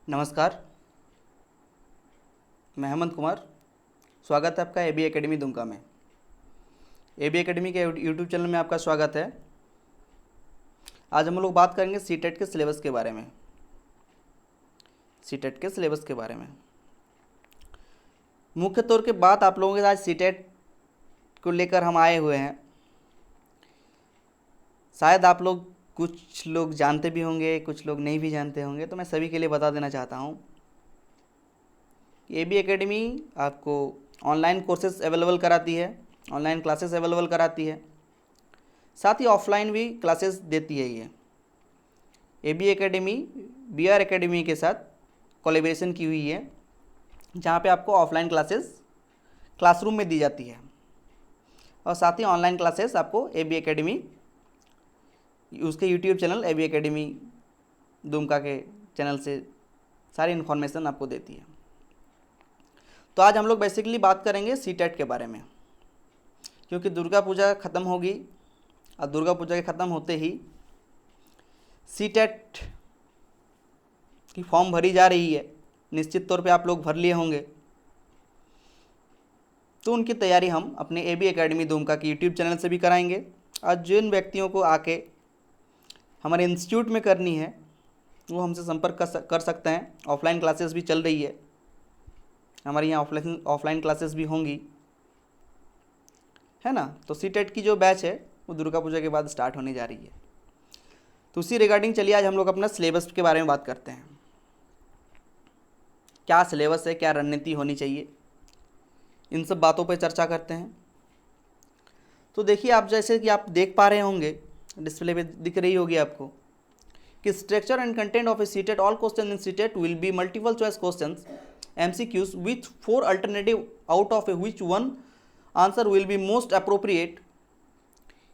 नमस्कार, मैं हेमंत कुमार। स्वागत है आपका एबी एकेडमी दुमका में। एबी एकेडमी के यूट्यूब चैनल में आपका स्वागत है। आज हम लोग बात करेंगे सीटेट के सिलेबस के बारे में। सीटेट के सिलेबस के बारे में मुख्य तौर के बात आप लोगों के साथ सीटेट को लेकर हम आए हुए हैं। शायद आप लोग कुछ लोग जानते भी होंगे, कुछ लोग नहीं भी जानते होंगे, तो मैं सभी के लिए बता देना चाहता हूँ कि एबी एकेडमी आपको ऑनलाइन कोर्सेज अवेलेबल कराती है, ऑनलाइन क्लासेस अवेलेबल कराती है, साथ ही ऑफलाइन भी क्लासेस देती है। ये एबी एकेडमी बीआर एकेडमी के साथ कोलैबोरेशन की हुई है, जहाँ पे आपको ऑफलाइन क्लासेस क्लासरूम में दी जाती है और साथ ही ऑनलाइन क्लासेस आपको एबी एकेडमी उसके YouTube channel AB academy Dumka के चैनल से सारी इन्फॉर्मेशन आपको देती है। तो आज हम लोग बेसिकली बात करेंगे सीटेट के बारे में, क्योंकि दुर्गा पूजा ख़त्म होगी और दुर्गा पूजा के ख़त्म होते ही सीटेट की फॉर्म भरी जा रही है। निश्चित तौर पे आप लोग भर लिए होंगे, तो उनकी तैयारी हम अपने एबी एकेडमी दुमका के यूट्यूब चैनल से भी कराएंगे। और जिन व्यक्तियों को आके हमारे इंस्टीट्यूट में करनी है वो हमसे संपर्क कर सकते हैं। ऑफलाइन क्लासेस भी चल रही है, हमारे यहाँ ऑफलाइन क्लासेस भी होंगी, है ना। तो सीटेट की जो बैच है वो दुर्गा पूजा के बाद स्टार्ट होने जा रही है। तो उसी रिगार्डिंग चलिए आज हम लोग अपना सिलेबस के बारे में बात करते हैं। क्या सिलेबस है, क्या रणनीति होनी चाहिए, इन सब बातों पर चर्चा करते हैं। तो देखिए, आप जैसे कि आप देख पा रहे होंगे, डिस्प्ले पे दिख रही होगी आपको कि structure and content of a CTET, all question in CTET will be multiple choice questions MCQs with 4 alternative out of which one answer will be most appropriate,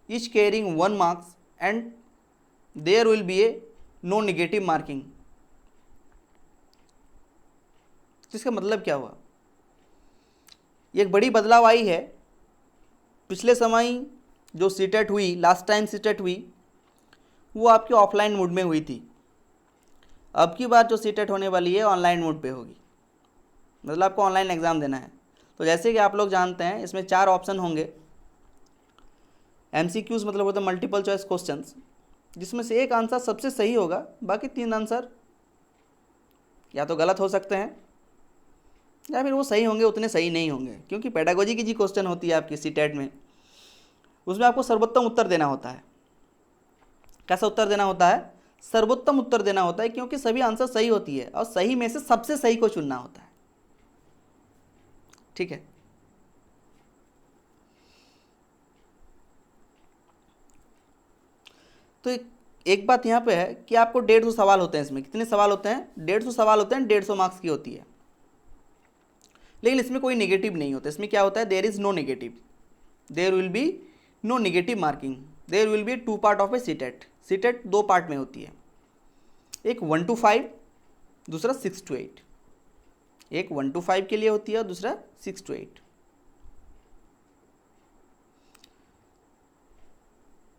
each carrying 1 marks, and there will be a no negative marking। इसका मतलब क्या हुआ? एक बड़ी बदलाव आई है। पिछले समय जो सीटेट हुई, लास्ट टाइम सीटेट हुई, वो आपकी ऑफलाइन मोड में हुई थी। अब की बार जो सीटेट होने वाली है ऑनलाइन मोड पे होगी, मतलब आपको ऑनलाइन एग्ज़ाम देना है। तो जैसे कि आप लोग जानते हैं, इसमें 4 ऑप्शन होंगे। MCQs मतलब होता है मल्टीपल चॉइस क्वेश्चंस, जिसमें से एक आंसर सबसे सही होगा, बाकी 3 आंसर या तो गलत हो सकते हैं या फिर वो सही होंगे, उतने सही नहीं होंगे। क्योंकि पेडागोजी की जी क्वेश्चन होती है आपकी सीटेट में, उसमें आपको सर्वोत्तम उत्तर देना होता है। कैसा उत्तर देना होता है? सर्वोत्तम उत्तर देना होता है, क्योंकि सभी आंसर सही होती है और सही में से सबसे सही को चुनना होता है। ठीक है। तो एक बात यहाँ पे है कि आपको 150 सवाल होते हैं। इसमें कितने सवाल होते हैं? 150 सवाल होते हैं, 150 मार्क्स की होती है। लेकिन इसमें कोई नेगेटिव नहीं होता। इसमें क्या होता है? There is no negative, there will be no negative marking, there will be 2 part of a CTET. CTET 2 part में होती है, एक 1 to 5, दूसरा 6 to 8। एक 1 to 5 के लिए होती है और दूसरा 6 to 8।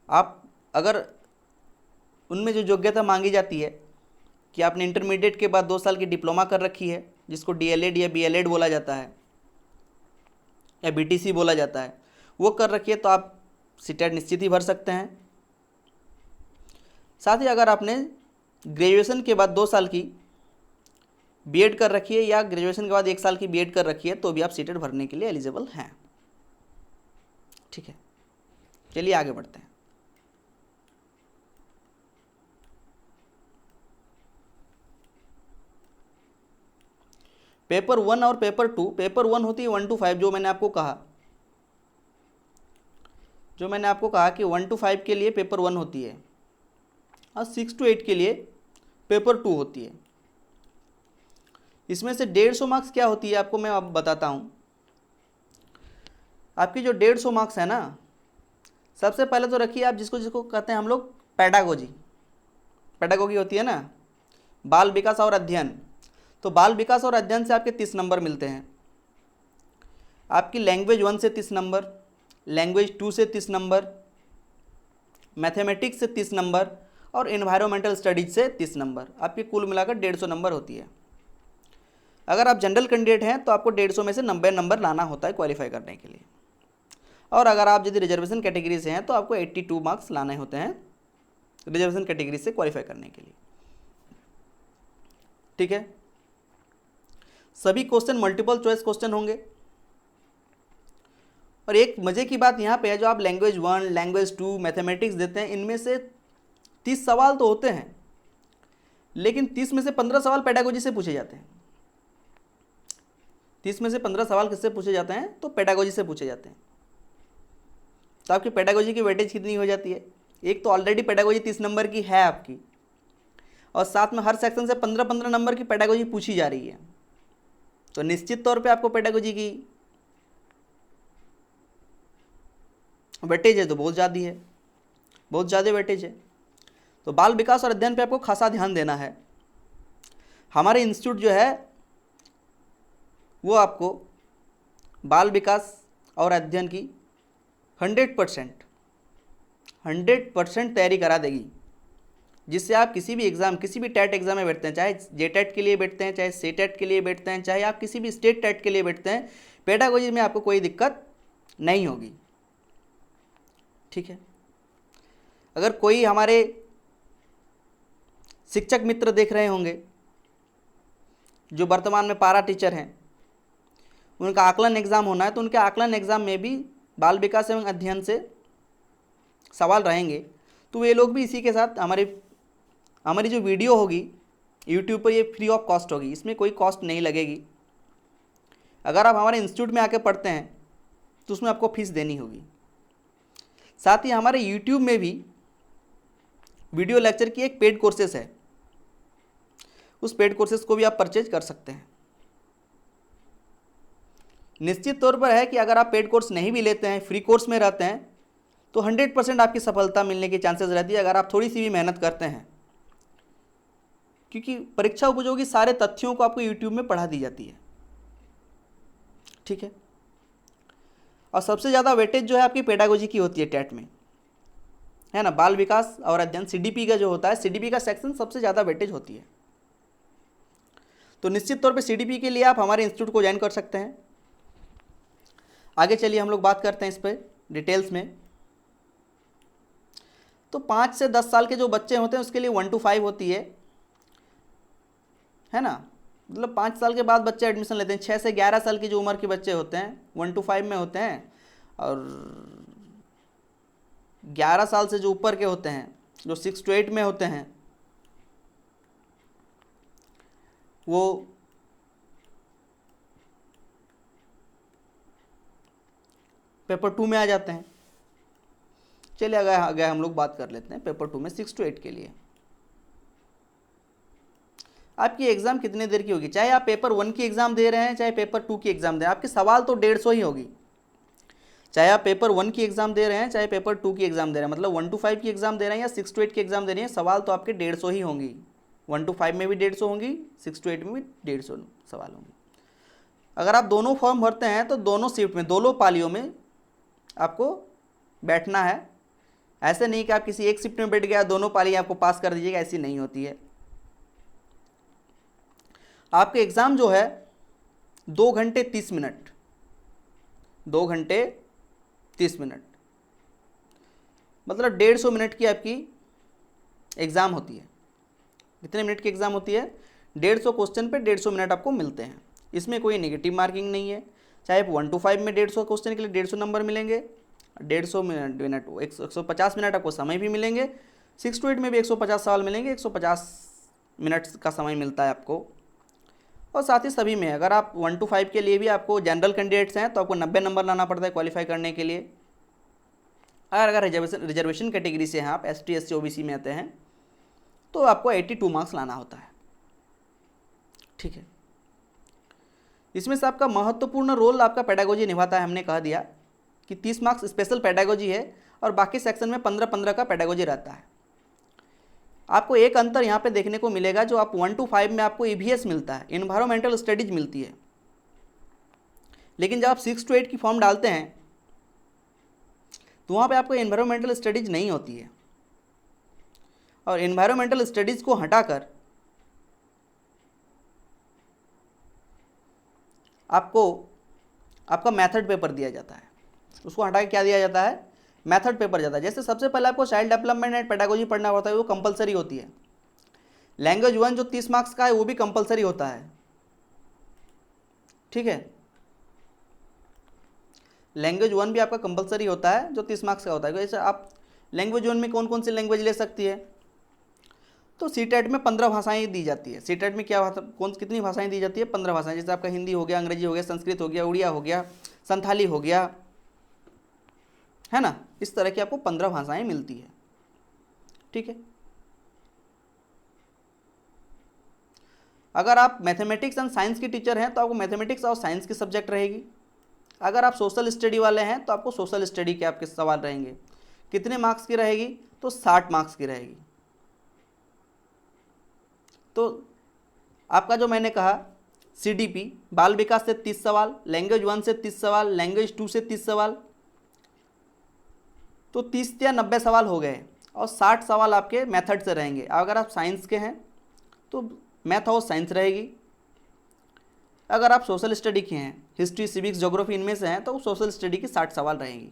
आप अगर उनमें जो योग्यता मांगी जाती है कि आपने इंटरमीडिएट के बाद 2 साल की डिप्लोमा कर रखी है, जिसको DLED या BLED बोला जाता है या BTC बोला जाता है, वो कर रखी है, तो आप सीटेट निश्चित ही भर सकते हैं। साथ ही अगर आपने ग्रेजुएशन के बाद 2 साल की बीएड कर रखी है या ग्रेजुएशन के बाद 1 साल की बीएड कर रखी है, तो भी आप सीटेट भरने के लिए एलिजिबल हैं। ठीक है, चलिए आगे बढ़ते हैं। पेपर 1 और पेपर 2। पेपर 1 होती है 1 to 5, जो मैंने आपको कहा कि 1 to 5 के लिए पेपर 1 होती है और 6 to 8 के लिए पेपर 2 होती है। इसमें से 150 मार्क्स क्या होती है आपको मैं अब बताता हूँ। आपकी जो 150 मार्क्स है ना, सबसे पहले तो रखिए आप जिसको कहते हैं हम लोग पेडागोजी। पेडागोजी होती है ना, बाल विकास और अध्ययन। तो बाल विकास और अध्ययन से आपके 30 नंबर मिलते हैं। आपकी लैंग्वेज 1 से 30 नंबर, लैंग्वेज 2 से 30 नंबर, मैथमेटिक्स से 30 नंबर और एनवायरमेंटल स्टडीज से 30 नंबर। आपकी कुल मिलाकर 150 नंबर होती है। अगर आप जनरल कैंडिडेट हैं तो आपको 150 में से 90 नंबर लाना होता है क्वालिफाई करने के लिए, और अगर आप यदि रिजर्वेशन कैटेगरी से हैं तो आपको 82 मार्क्स लाने होते हैं रिजर्वेशन कैटेगरी से क्वालिफाई करने के लिए। ठीक है, सभी क्वेश्चन मल्टीपल चॉइस क्वेश्चन होंगे। और एक मजे की बात यहाँ पे है, जो आप लैंग्वेज 1, लैंग्वेज 2, मैथमेटिक्स देते हैं, इनमें से 30 सवाल तो होते हैं, लेकिन 30 में से 15 सवाल पेडागोजी से पूछे जाते हैं। 30 में से 15 सवाल किससे पूछे जाते हैं? तो पेडागोजी से पूछे जाते हैं। तो आपकी पेडागोजी की वेटेज कितनी हो जाती है? एक तो ऑलरेडी पेडागोजी 30 नंबर की है आपकी, और साथ में हर सेक्शन से 15-15 नंबर की पेडागोजी पूछी जा रही है, तो निश्चित तौर पे आपको पेडागोजी की वेटेज है तो बहुत ज़्यादा है, बहुत ज़्यादा वेटेज है। तो बाल विकास और अध्ययन पे आपको खासा ध्यान देना है। हमारे इंस्टीट्यूट जो है वो आपको बाल विकास और अध्ययन की 100% तैयारी करा देगी, जिससे आप किसी भी एग्ज़ाम, किसी भी टेट एग्ज़ाम में बैठते हैं, चाहे जेटेट के लिए बैठते हैं, चाहे सीटेट के लिए बैठते हैं, चाहे आप किसी भी स्टेट टेट के लिए बैठते हैं, पेडागोजी में आपको कोई दिक्कत नहीं होगी। ठीक है, अगर कोई हमारे शिक्षक मित्र देख रहे होंगे जो वर्तमान में पारा टीचर हैं, उनका आकलन एग्ज़ाम होना है, तो उनके आकलन एग्ज़ाम में भी बाल विकास एवं अध्ययन से सवाल रहेंगे। तो वे लोग भी इसी के साथ हमारी जो वीडियो होगी यूट्यूब पर, ये फ्री ऑफ कॉस्ट होगी, इसमें कोई कॉस्ट नहीं लगेगी। अगर आप हमारे इंस्टीट्यूट में आके पढ़ते हैं तो उसमें आपको फीस देनी होगी। साथ ही हमारे यूट्यूब में भी वीडियो लेक्चर की एक पेड कोर्सेस है, उस पेड कोर्सेस को भी आप परचेज कर सकते हैं। निश्चित तौर पर है कि अगर आप पेड कोर्स नहीं भी लेते हैं, फ्री कोर्स में रहते हैं, तो 100% आपकी सफलता मिलने की चांसेस रहती है, अगर आप थोड़ी सी भी मेहनत करते हैं, क्योंकि परीक्षा उपयोगी सारे तथ्यों को आपको यूट्यूब में पढ़ा दी जाती है। ठीक है, और सबसे ज़्यादा वेटेज जो है आपकी पेडागोजी की होती है टेट में, है ना। बाल विकास और अध्ययन सीडीपी का जो होता है, सीडीपी का सेक्शन सबसे ज़्यादा वेटेज होती है। तो निश्चित तौर पे सीडीपी के लिए आप हमारे इंस्टीट्यूट को ज्वाइन कर सकते हैं। आगे चलिए हम लोग बात करते हैं इस पर डिटेल्स में। तो 5 से 10 साल के जो बच्चे होते हैं उसके लिए 1 to 5 होती है ना। मतलब 5 साल के बाद बच्चे एडमिशन लेते हैं। 6 से 11 साल की जो उम्र के बच्चे होते हैं 1 to 5 में होते हैं, और 11 साल से जो ऊपर के होते हैं, जो 6 to 8 में होते हैं, वो पेपर 2 में आ जाते हैं। चलिए आगे हम लोग बात कर लेते हैं पेपर 2 में 6 to 8 के लिए आपकी एग्ज़ाम कितने देर की होगी। चाहे आप पेपर 1 की एग्ज़ाम दे रहे हैं, चाहे पेपर 2 की एग्ज़ाम दे रहे हैं, आपके सवाल तो 150 ही होगी। चाहे आप पेपर 1 की एग्ज़ाम दे रहे हैं, चाहे पेपर 2 की एग्ज़ाम दे रहे हैं, मतलब 1 to 5 की एग्ज़ाम दे रहे हैं या 6 to 8 की एग्ज़ाम दे रही हैं, सवाल तो आपके 150 ही होंगी। 1 to 5 में भी 150 होंगी, 6 to 8 में भी 150 सवाल होंगे। अगर आप दोनों फॉर्म भरते हैं तो दोनों शिफ्ट में, दोनों पालियों में आपको बैठना है। ऐसे नहीं कि आप किसी एक शिफ्ट में बैठ गया, दोनों पाली आपको पास कर दीजिएगा, ऐसी नहीं होती है। आपके एग्ज़ाम जो है 2 घंटे 30 मिनट, 2 घंटे 30 मिनट, मतलब 150 मिनट की आपकी एग्ज़ाम होती है। कितने मिनट की एग्ज़ाम होती है? 150 क्वेश्चन पे 150 मिनट आपको मिलते हैं। इसमें कोई नेगेटिव मार्किंग नहीं है। चाहे 1 to 5 में 150 क्वेश्चन के लिए 150 नंबर मिलेंगे, 150 मिनट 150 मिनट आपको समय भी मिलेंगे। 6 to 8 में भी 150 सवाल मिलेंगे, 150 मिनट का समय मिलता है आपको। और साथ ही सभी में अगर आप 1 to 5 के लिए भी आपको जनरल कैंडिडेट्स हैं तो आपको 90 नंबर लाना पड़ता है क्वालिफाई करने के लिए। अगर रिजर्वेशन कैटेगरी से हैं आप, ST SC OBC में आते हैं, तो आपको 82 मार्क्स लाना होता है। ठीक है, इसमें से आपका महत्वपूर्ण रोल आपका पेडागोजी निभाता है। हमने कह दिया कि 30 मार्क्स स्पेशल पेडागोजी है और बाकी सेक्शन में 15-15 का पेडागोजी रहता है। आपको एक अंतर यहाँ पे देखने को मिलेगा, जो आप 1 to 5 में आपको EVS मिलता है, इन्वायरमेंटल स्टडीज मिलती है, लेकिन जब आप 6 to 8 की फॉर्म डालते हैं तो वहाँ पे आपको इन्वायरमेंटल स्टडीज नहीं होती है। और इन्वायरमेंटल स्टडीज़ को हटाकर आपको आपका मेथड पेपर दिया जाता है, उसको हटा के क्या दिया जाता है, मेथड पेपर जाता है। जैसे सबसे पहले आपको चाइल्ड डेवलपमेंट एंड पेडागोजी पढ़ना पड़ता है, वो कंपलसरी होती है। लैंग्वेज 1 जो 30 मार्क्स का है वो भी कंपलसरी होता है, ठीक है। लैंग्वेज 1 भी आपका कंपलसरी होता है जो 30 मार्क्स का होता है। जैसे आप लैंग्वेज 1 में कौन कौन सी लैंग्वेज ले सकती है, तो सीटेट में 15 भाषाएं दी जाती है। सीटेट में क्या भाषा, कितनी भाषाएं दी जाती है, 15 भाषाएं। जैसे आपका हिंदी हो गया, अंग्रेजी हो गया, संस्कृत हो गया, उड़िया हो गया, संथाली हो गया, है ना। इस तरह की आपको 15 भाषाएं मिलती है, ठीक है। अगर आप मैथमेटिक्स एंड साइंस की टीचर हैं तो आपको मैथमेटिक्स और साइंस की सब्जेक्ट रहेगी। अगर आप सोशल स्टडी वाले हैं तो आपको सोशल स्टडी के आपके सवाल रहेंगे। कितने मार्क्स की रहेगी, तो 60 मार्क्स की रहेगी। तो आपका जो मैंने कहा CDP बाल विकास से 30 सवाल, लैंग्वेज 1 से 30 सवाल, लैंग्वेज 2 से 30 सवाल, तो 30 या 90 सवाल हो गए, और 60 सवाल आपके मेथड से रहेंगे। अगर आप साइंस के हैं तो मैथ और साइंस रहेगी। अगर आप सोशल स्टडी के हैं, हिस्ट्री, सिविक्स, ज्योग्राफी इनमें से हैं, तो सोशल स्टडी की 60 सवाल रहेंगी।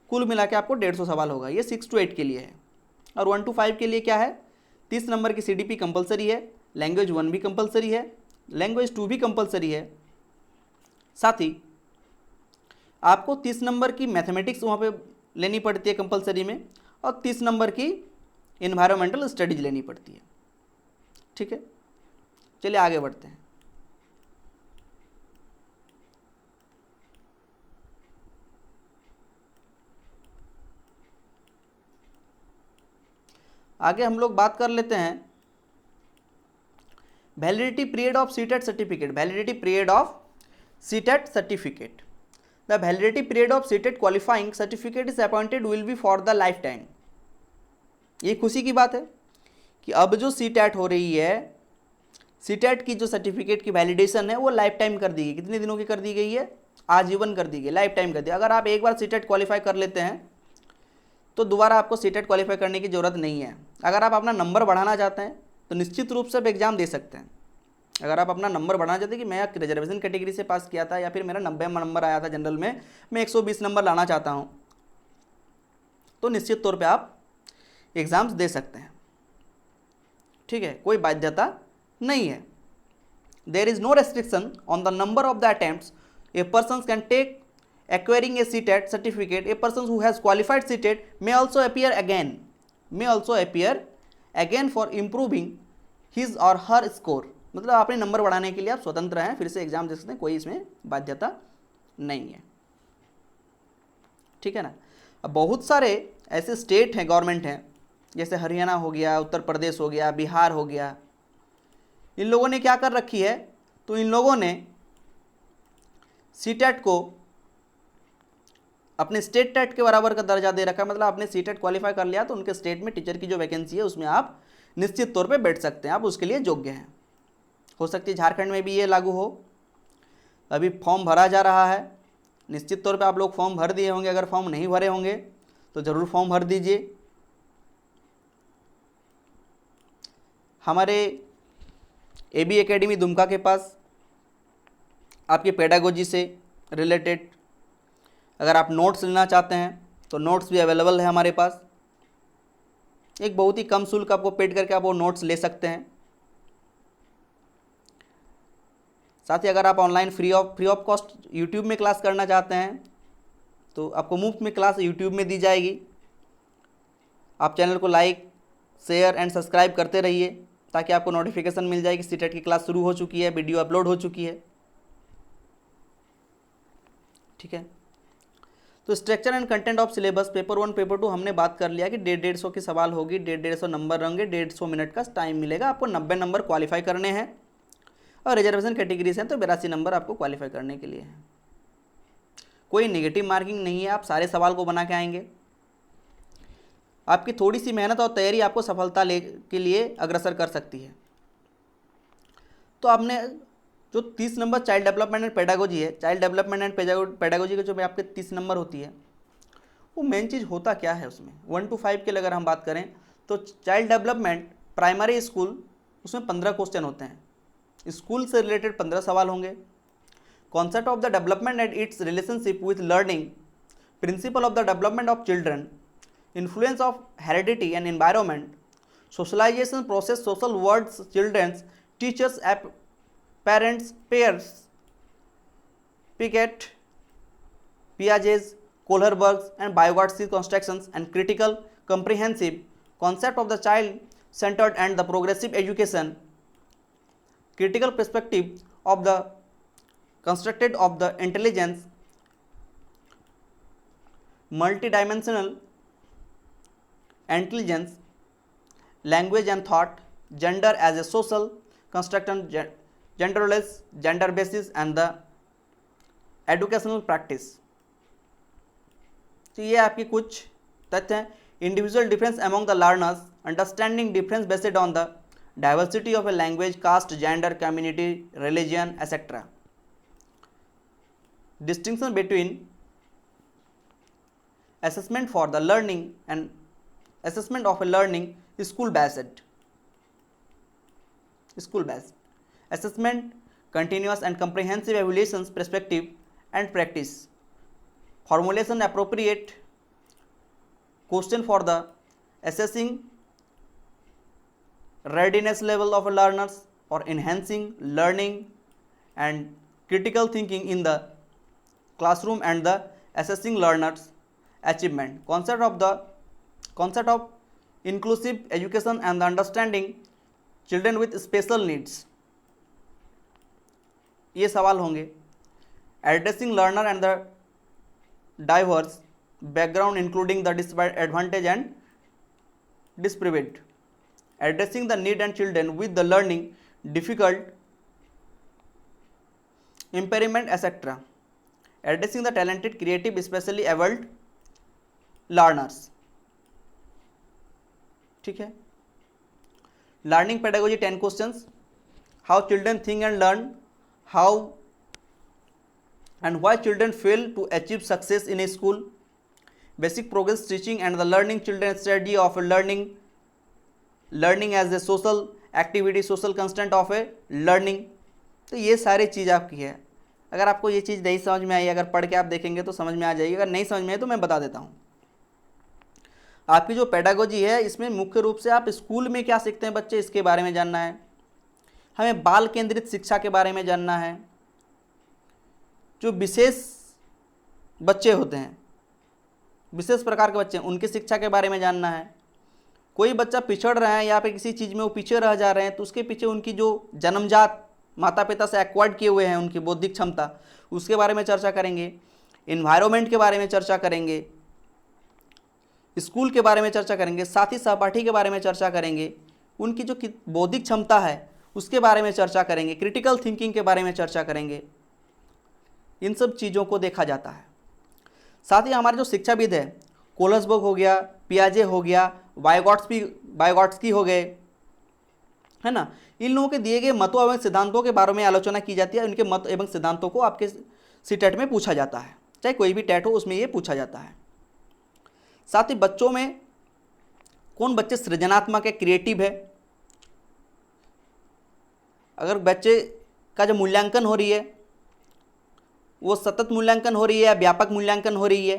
कुल मिला के आपको 150 सवाल होगा। ये 6 to 8 के लिए है। और 1 to 5 के लिए क्या है, 30 नंबर की CDP कंपलसरी है, लैंग्वेज 1 भी कंपलसरी है, लैंग्वेज 2 भी कंपलसरी है। साथ ही आपको 30 नंबर की मैथमेटिक्स वहाँ पे लेनी पड़ती है कंपलसरी में, और 30 नंबर की इन्वायरमेंटल स्टडीज लेनी पड़ती है, ठीक है। चलिए आगे बढ़ते हैं। आगे हम लोग बात कर लेते हैं validity period of CTET certificate. Validity period of CTET certificate, the validity period of CTET qualifying certificate is appointed will be for the life time. ये खुशी की बात है कि अब जो सीटेट हो रही है, सीटेट की जो सर्टिफिकेट की वैलिडेशन है वो लाइफ टाइम कर दी गई। कितने दिनों की कर दी गई है, आजीवन कर दी गई, लाइफ टाइम कर दी। अगर आप एक बार सीटेट क्वालिफाई कर लेते हैं तो दोबारा आपको सीटेट क्वालिफाई करने की ज़रूरत नहीं है। अगर आप अपना नंबर बढ़ाना चाहते हैं तो निश्चित रूप से आप एग्ज़ाम दे सकते हैं। अगर आप अपना नंबर बढ़ाना चाहते हैं कि मैं रिजर्वेशन कैटेगरी से पास किया था, या फिर मेरा 90 नंबर आया था जनरल में, मैं 120 नंबर लाना चाहता हूँ, तो निश्चित तौर पे आप एग्ज़ाम्स दे सकते हैं, ठीक है। कोई बाध्यता नहीं है। There is no restriction on the number of the attempts a person can take acquiring a CTET certificate. A person who has qualified CTET may also appear again for improving his or her score. मतलब अपने number बढ़ाने के लिए आप स्वतंत्र हैं, फिर से एग्जाम दे सकते हैं, कोई इसमें बाध्यता नहीं है, ठीक है ना। अब बहुत सारे ऐसे स्टेट हैं, गवर्नमेंट हैं, जैसे हरियाणा हो गया, उत्तर प्रदेश हो गया, बिहार हो गया। इन लोगों ने क्या कर रखी है, तो इन लोगों ने सीटेट को अपने स्टेट टेट के बराबर का दर्जा दे रखा है। मतलब आपने सीटेट क्वालिफाई कर लिया तो उनके स्टेट में टीचर की जो वैकेंसी है उसमें आप निश्चित तौर पे बैठ सकते हैं, आप उसके लिए योग्य हैं। हो सकती है झारखंड में भी ये लागू हो। अभी फॉर्म भरा जा रहा है, निश्चित तौर पे आप लोग फॉर्म भर दिए होंगे। अगर फॉर्म नहीं भरे होंगे तो ज़रूर फॉर्म भर दीजिए। हमारे AB एकेडमी दुमका के पास आपकी पेडागोजी से रिलेटेड अगर आप नोट्स लेना चाहते हैं तो नोट्स भी अवेलेबल है हमारे पास। एक बहुत ही कम शुल्क आपको पेड करके आप वो नोट्स ले सकते हैं। साथ ही अगर आप online free of cost YouTube में क्लास करना चाहते हैं तो आपको मुफ्त में क्लास यूट्यूब में दी जाएगी। आप चैनल को लाइक, शेयर एंड सब्सक्राइब करते रहिए ताकि आपको नोटिफिकेशन मिल जाए कि सीटेट की क्लास शुरू हो चुकी है, वीडियो अपलोड हो चुकी है, ठीक है। तो structure and content of syllabus paper 1 paper 2 हमने बात कर लिया कि 150 की सवाल होगी, 150 नंबर होंगे, 150 मिनट का टाइम मिलेगा। आपको 90 नंबर क्वालिफाई करने हैं, और रिजर्वेशन कैटेगरी से हैं तो 82 नंबर आपको क्वालिफाई करने के लिए है। कोई नेगेटिव मार्किंग नहीं है, आप सारे सवाल को बना के आएंगे। आपकी थोड़ी सी मेहनत और तैयारी आपको सफलता के लिए अग्रसर कर सकती है। तो आपने जो 30 number child development and pedagogy है, चाइल्ड डेवलपमेंट एंड पेडागोजी के जो आपके 30 नंबर होती है, वो मेन चीज़ होता क्या है उसमें। 1 to 5 के लिए अगर हम बात करें तो चाइल्ड डेवलपमेंट प्राइमरी स्कूल, उसमें 15 क्वेश्चन होते हैं। स्कूल से रिलेटेड 15 सवाल होंगे, concept of the development and its relationship with learning, principle of the development of children, influence of heredity and environment, socialization process, social words, children's, teachers, parents, peers, Piaget, Piaget's, Kohlberg's and Vygotsky constructions, and critical comprehensive concept of the child centered and the progressive education, critical perspective of the constructed of the intelligence, multidimensional intelligence, language and thought, gender as a social construct, genderless, gender basis and the educational practice. तो ये आपके कुछ तथ्य हैं। Individual difference among the learners, understanding difference based on the diversity of a language, caste, gender, community, religion etcetera. Distinction between assessment for the learning and assessment of a learning school based assessment, continuous and comprehensive evaluations, perspective and practice, formulation appropriate question for the assessing readiness level of learners or enhancing learning and critical thinking in the classroom and the assessing learners achievement, concept of inclusive education and the understanding children with special needs। ये सवाल होंगे। Addressing learner and the diverse background including the disadvantage and disprivilege, addressing the need and children with the learning difficult impairment etcetera, addressing the talented creative specially abled learners. ठीक है। Learning pedagogy 10 questions, how children think and learn, how and why children fail to achieve success in a school, basic progress teaching and the learning children strategy of learning as a social activity, social constant of a learning। तो ये सारी चीज़ आपकी है। अगर आपको ये चीज़ नहीं समझ में आई, अगर पढ़ के आप देखेंगे तो समझ में आ जाएगी, अगर नहीं समझ में आई तो मैं बता देता हूँ। आपकी जो पेडागोजी है इसमें मुख्य रूप से आप स्कूल में क्या सीखते हैं बच्चे, इसके बारे में जानना है। हमें बाल केंद्रित शिक्षा के बारे में जानना है। जो विशेष बच्चे होते हैं, विशेष प्रकार के बच्चे हैं, उनकी शिक्षा के बारे में जानना है। कोई बच्चा पिछड़ रहा है या फिर किसी चीज़ में वो पीछे रह जा रहे हैं तो उसके पीछे उनकी जो जन्मजात माता पिता से एक्वायर्ड किए हुए हैं उनकी बौद्धिक क्षमता, उसके बारे में चर्चा करेंगे। इन्वायरमेंट के बारे में चर्चा करेंगे, स्कूल के बारे में चर्चा करेंगे, साथी सहपाठी के बारे में चर्चा करेंगे, उनकी जो बौद्धिक क्षमता है उसके बारे में चर्चा करेंगे, क्रिटिकल थिंकिंग के बारे में चर्चा करेंगे। इन सब चीज़ों को देखा जाता है। साथ ही हमारे जो शिक्षाविद है, कोहलसबर्ग हो गया, पियाजे हो गया, वाइगॉट्स्की हो गए, है ना, इन लोगों के दिए गए मतों एवं सिद्धांतों के बारे में आलोचना की जाती है। उनके मत एवं सिद्धांतों को आपके सीटेट में पूछा जाता है, चाहे कोई भी टेट हो उसमें ये पूछा जाता है। साथ ही बच्चों में कौन बच्चे सृजनात्मक है, क्रिएटिव है। अगर बच्चे का जो मूल्यांकन हो रही है वो सतत मूल्यांकन हो रही है या व्यापक मूल्यांकन हो रही है,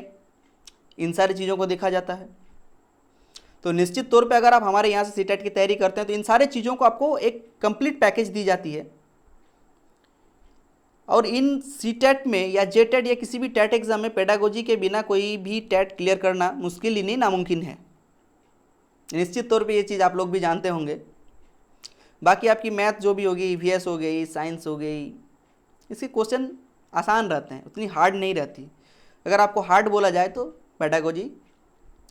इन सारी चीज़ों को देखा जाता है। तो निश्चित तौर पे अगर आप हमारे यहाँ से सीटेट की तैयारी करते हैं तो इन सारे चीज़ों को आपको एक कंप्लीट पैकेज दी जाती है। और इन सीटेट में या जेटेट या किसी भी टेट एग्जाम में पेडागोजी के बिना कोई भी टेट क्लियर करना मुश्किल ही नहीं, नामुमकिन है। निश्चित तौर पे ये चीज़ आप लोग भी जानते होंगे। बाकी आपकी मैथ जो भी होगी, ईवीएस हो गई, साइंस हो गई, इसके क्वेश्चन आसान रहते हैं, उतनी हार्ड नहीं रहती। अगर आपको हार्ड बोला जाए तो पेडागोजी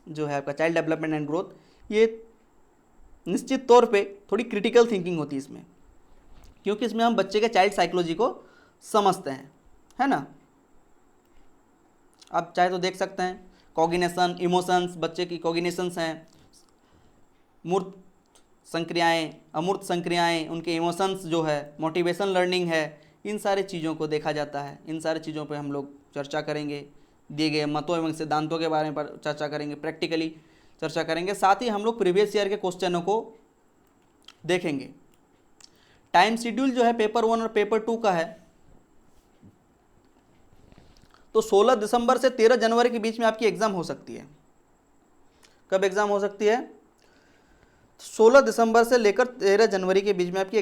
जो है आपका चाइल्ड डेवलपमेंट एंड ग्रोथ, ये निश्चित तौर पे थोड़ी क्रिटिकल थिंकिंग होती है इसमें, क्योंकि इसमें हम बच्चे के चाइल्ड साइकोलॉजी को समझते हैं, है ना। आप चाहे तो देख सकते हैं कॉग्निशन, इमोशंस, बच्चे की कॉग्निशंस हैं, मूर्त संक्रियाएँ, अमूर्त संक्रियाएँ, उनके इमोशंस जो है, मोटिवेशन लर्निंग है, इन सारी चीज़ों को देखा जाता है। इन सारी चीज़ों पे हम लोग चर्चा करेंगे, दिए गए मतों एवं सिद्धांतों के बारे में चर्चा करेंगे, प्रैक्टिकली चर्चा करेंगे। साथ ही हम लोग प्रीवियस ईयर के क्वेश्चनों को देखेंगे। टाइम शेड्यूल जो है पेपर 1 और पेपर 2 का है, तो 16 दिसंबर से 13 जनवरी के बीच में आपकी एग्ज़ाम हो सकती है। कब एग्ज़ाम हो सकती है? 16 दिसंबर से लेकर 13 जनवरी के बीच में आपकी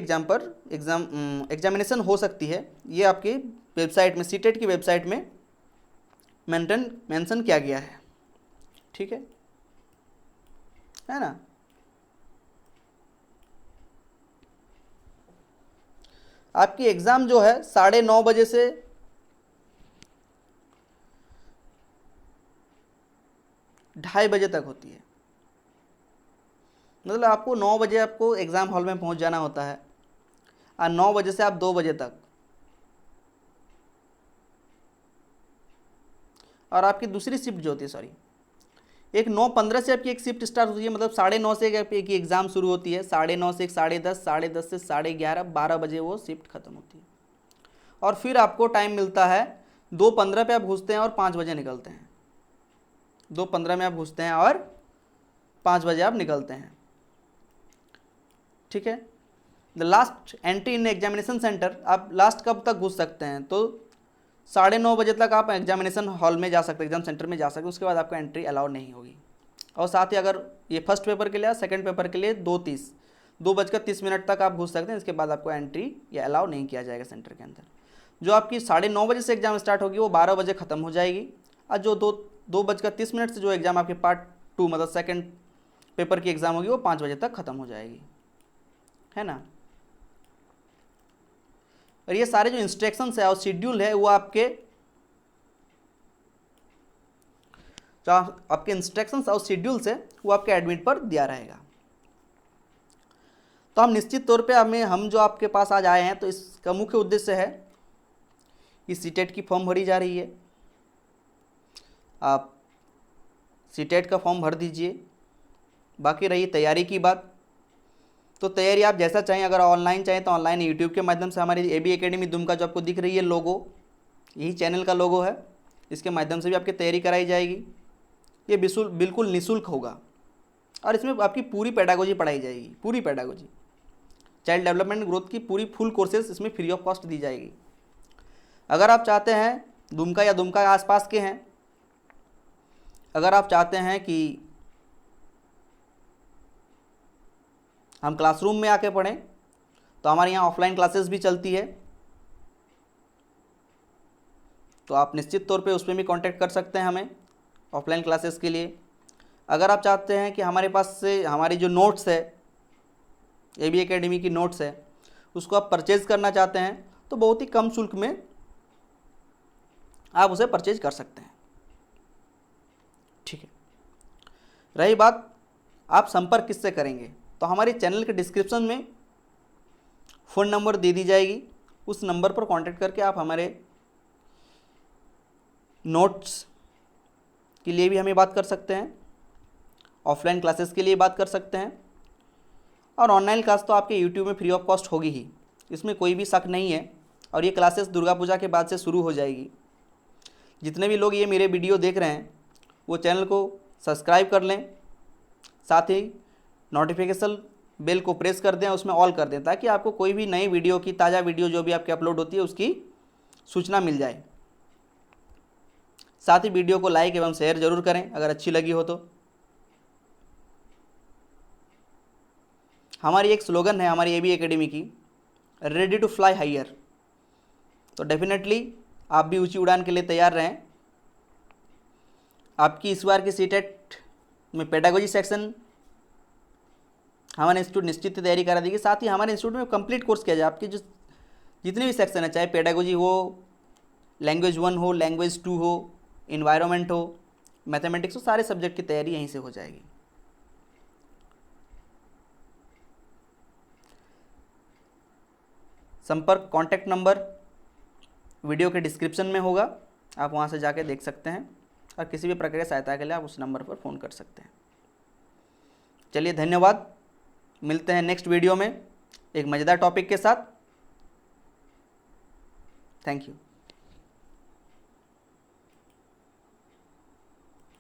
एग्जामिनेशन हो सकती है। ये आपकी वेबसाइट में, सीटेट की वेबसाइट में मेंशन किया गया है। ठीक है ना? आपकी एग्ज़ाम जो है 9:30 बजे से 2:30 बजे तक होती है। मतलब आपको 9 बजे आपको एग्ज़ाम हॉल में पहुंच जाना होता है और 9 बजे से आप 2 बजे तक, और आपकी दूसरी शिफ्ट जो होती है, सॉरी, एक 9:15 से आपकी एक शिफ्ट स्टार्ट होती है। मतलब 9:30 से एक एग्ज़ाम शुरू होती है, 9:30 से 10:30, 10:30 से 11:30, 12 बजे वो शिफ्ट ख़त्म होती है। और फिर आपको टाइम मिलता है 2:15 पे आप घुसते हैं और 5 बजे निकलते हैं। 2:15 में आप घुसते हैं और 5 बजे आप निकलते हैं। ठीक है। The last entry in examination centre, आप लास्ट कब तक घुस सकते हैं? तो 9:30 बजे तक आप एग्जामिनेशन हॉल में जा सकते हैं, एग्जाम सेंटर में जा सकते हैं। उसके बाद आपको एंट्री अलाउ नहीं होगी। और साथ ही अगर ये फर्स्ट पेपर के लिए या सेकंड पेपर के लिए 2:30 तक आप घुस सकते हैं। इसके बाद आपको एंट्री या अलाउ नहीं किया जाएगा सेंटर के अंदर। जो आपकी 9:30 बजे से एग्जाम स्टार्ट होगी वो 12 बजे ख़त्म हो जाएगी। और जो 2:30 से जो एग्ज़ाम आपके पार्ट 2 मतलब सेकंड पेपर की एग्ज़ाम होगी वो 5 बजे तक ख़त्म हो जाएगी, है ना? और ये सारे जो इंस्ट्रक्शंस है और शेड्यूल है वो आपके इंस्ट्रक्शंस और शेड्यूल्स है वो आपके एडमिट पर दिया रहेगा। तो हम निश्चित तौर पे हम जो आपके पास आज आए हैं, तो इसका मुख्य उद्देश्य है कि सीटेट की फॉर्म भरी जा रही है। आप सीटेट का फॉर्म भर दीजिए। बाकी रही तैयारी की बात, तो तैयारी आप जैसा चाहें, अगर ऑनलाइन चाहें तो ऑनलाइन, यूट्यूब के माध्यम से हमारी AB एकेडमी दुमका जो आपको दिख रही है लोगो, यही चैनल का लोगो है, इसके माध्यम से भी आपकी तैयारी कराई जाएगी। ये बिल्कुल निःशुल्क होगा और इसमें आपकी पूरी पेडागोजी पढ़ाई जाएगी, पूरी पेडागोजी, चाइल्ड डेवलपमेंट ग्रोथ की पूरी फुल कोर्सेज इसमें फ्री ऑफ कॉस्ट दी जाएगी। अगर आप चाहते हैं दुमका या दुमका के आसपास के हैं, अगर आप चाहते हैं कि हम क्लासरूम में आके पढ़ें, तो हमारे यहाँ ऑफलाइन क्लासेस भी चलती है, तो आप निश्चित तौर पे उस पर भी कांटेक्ट कर सकते हैं हमें ऑफलाइन क्लासेस के लिए। अगर आप चाहते हैं कि हमारे पास से हमारी जो नोट्स है, AB एकेडमी की नोट्स है, उसको आप परचेज़ करना चाहते हैं, तो बहुत ही कम शुल्क में आप उसे परचेज कर सकते हैं। ठीक है। रही बात आप संपर्क किससे करेंगे, तो हमारे चैनल के डिस्क्रिप्शन में फ़ोन नंबर दे दी जाएगी। उस नंबर पर कांटेक्ट करके आप हमारे नोट्स के लिए भी हमें बात कर सकते हैं, ऑफलाइन क्लासेस के लिए बात कर सकते हैं, और ऑनलाइन क्लास तो आपके यूट्यूब में फ्री ऑफ कॉस्ट होगी ही, इसमें कोई भी शक नहीं है। और ये क्लासेस दुर्गा पूजा के बाद से शुरू हो जाएगी। जितने भी लोग ये मेरे वीडियो देख रहे हैं वो चैनल को सब्सक्राइब कर लें, साथ ही नोटिफिकेशन बेल को प्रेस कर दें, उसमें ऑल कर दें, ताकि आपको कोई भी नई वीडियो की, ताज़ा वीडियो जो भी आपकी अपलोड होती है उसकी सूचना मिल जाए। साथ ही वीडियो को लाइक एवं शेयर जरूर करें अगर अच्छी लगी हो तो। हमारी एक स्लोगन है हमारी AB एकेडमी की, रेडी टू फ्लाई हायर। तो डेफिनेटली आप भी ऊंची उड़ान के लिए तैयार रहें। आपकी इस बार की सीटेट में पेडागोजी सेक्शन हमारे इंस्टीट्यूट निश्चित तैयारी करा देगी। साथ ही हमारे इंस्टीट्यूट में कंप्लीट कोर्स किया जाए। आपकी जो जितने भी सेक्शन है, चाहे पेडागोजी हो, लैंग्वेज 1 हो, लैंग्वेज 2 हो, इन्वायरमेंट हो, मैथमेटिक्स हो, सारे सब्जेक्ट की तैयारी यहीं से हो जाएगी। संपर्क कॉन्टैक्ट नंबर वीडियो के डिस्क्रिप्शन में होगा, आप वहाँ से जाके देख सकते हैं, और किसी भी प्रकार की सहायता के लिए आप उस नंबर पर फ़ोन कर सकते हैं। चलिए, धन्यवाद। मिलते हैं नेक्स्ट वीडियो में एक मज़ेदार टॉपिक के साथ। Thank you.